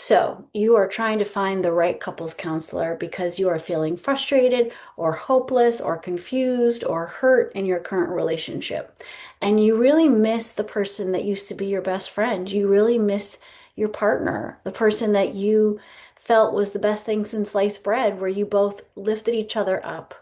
So, you are trying to find the right couples counselor because you are feeling frustrated or hopeless or confused or hurt in your current relationship. And you really miss the person that used to be your best friend. You really miss your partner, the person that you felt was the best thing since sliced bread, where you both lifted each other up.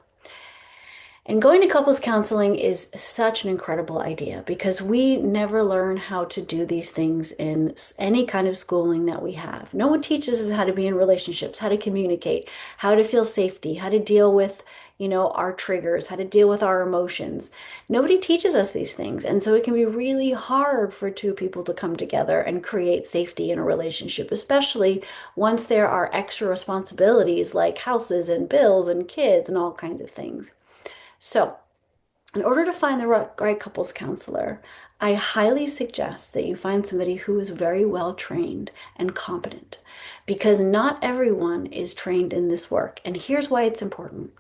And going to couples counseling is such an incredible idea because we never learn how to do these things in any kind of schooling that we have. No one teaches us how to be in relationships, how to communicate, how to feel safety, how to deal with, our triggers, how to deal with our emotions. Nobody teaches us these things. And so it can be really hard for two people to come together and create safety in a relationship, especially once there are extra responsibilities like houses and bills and kids and all kinds of things. So, in order to find the right couples counselor, I highly suggest that you find somebody who is very well trained and competent because not everyone is trained in this work. And here's why it's important.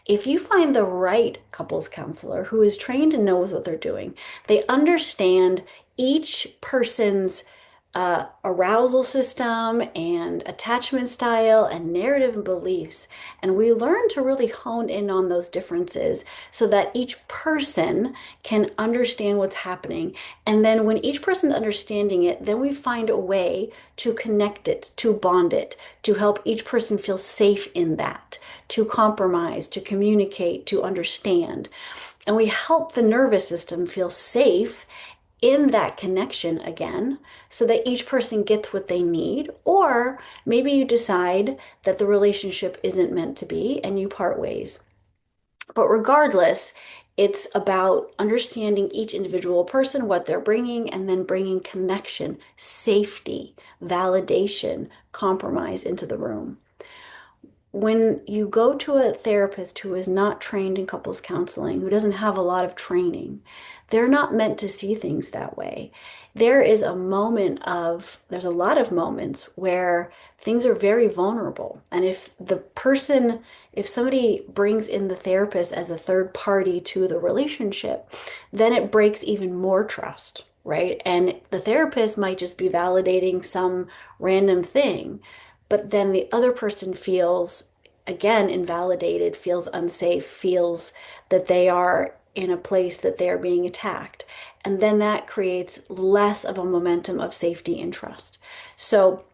If you find the right couples counselor who is trained and knows what they're doing, they understand each person's arousal system and attachment style and narrative and beliefs. And we learn to really hone in on those differences so that each person can understand what's happening. And then when each person's understanding it, then we find a way to connect it, to bond it, to help each person feel safe in that, to compromise, to communicate, to understand. And we help the nervous system feel safe in that connection again so that each person gets what they need. Or maybe you decide that the relationship isn't meant to be and you part ways. But regardless, it's about understanding each individual person, what they're bringing, and then bringing connection, safety, validation, compromise into the room. When you go to a therapist who is not trained in couples counseling, who doesn't have a lot of training, they're not meant to see things that way. There's a lot of moments where things are very vulnerable. And if somebody brings in the therapist as a third party to the relationship, then it breaks even more trust, right? And the therapist might just be validating some random thing, but then the other person feels, again, invalidated, feels unsafe, feels that they are in a place that they are being attacked. And then that creates less of a momentum of safety and trust. So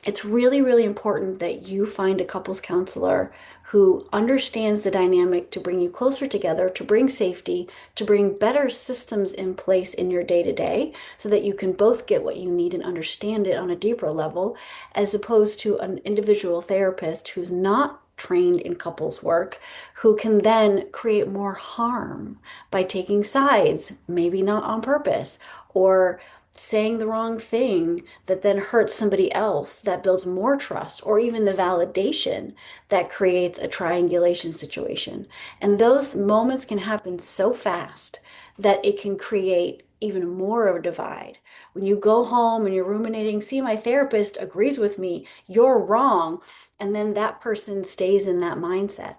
it's really, really important that you find a couples counselor who understands the dynamic to bring you closer together, to bring safety, to bring better systems in place in your day to day so that you can both get what you need and understand it on a deeper level, as opposed to an individual therapist who's not trained in couples work, who can then create more harm by taking sides, maybe not on purpose, or saying the wrong thing that then hurts somebody else, that builds more trust, or even the validation that creates a triangulation situation. And those moments can happen so fast that it can create even more of a divide. When you go home and you're ruminating, see, my therapist agrees with me, you're wrong. And then that person stays in that mindset.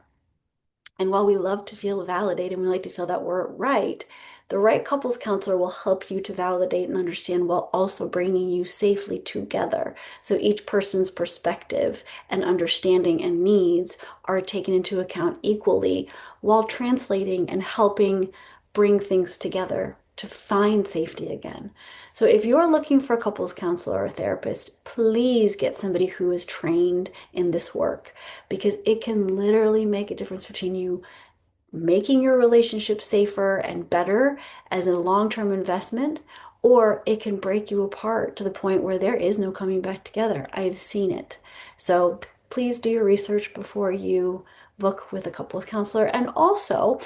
And while we love to feel validated and we like to feel that we're right, the right couples counselor will help you to validate and understand while also bringing you safely together. So each person's perspective and understanding and needs are taken into account equally while translating and helping bring things together to find safety again. So if you're looking for a couples counselor or therapist, please get somebody who is trained in this work because it can literally make a difference between you making your relationship safer and better as a long-term investment, or it can break you apart to the point where there is no coming back together. I have seen it. So please do your research before you book with a couples counselor. And also,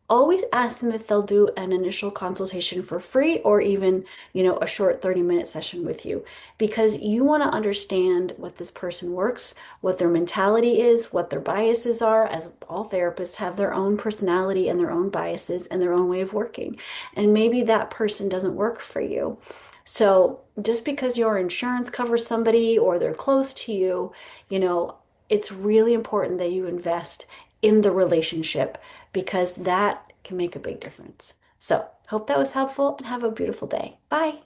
always ask them if they'll do an initial consultation for free or even, a short 30-minute session with you because you want to understand what this person works, what their mentality is, what their biases are, as all therapists have their own personality and their own biases and their own way of working. And maybe that person doesn't work for you. So just because your insurance covers somebody or they're close to you, it's really important that you invest in the relationship because that can make a big difference. So, hope that was helpful and have a beautiful day. Bye.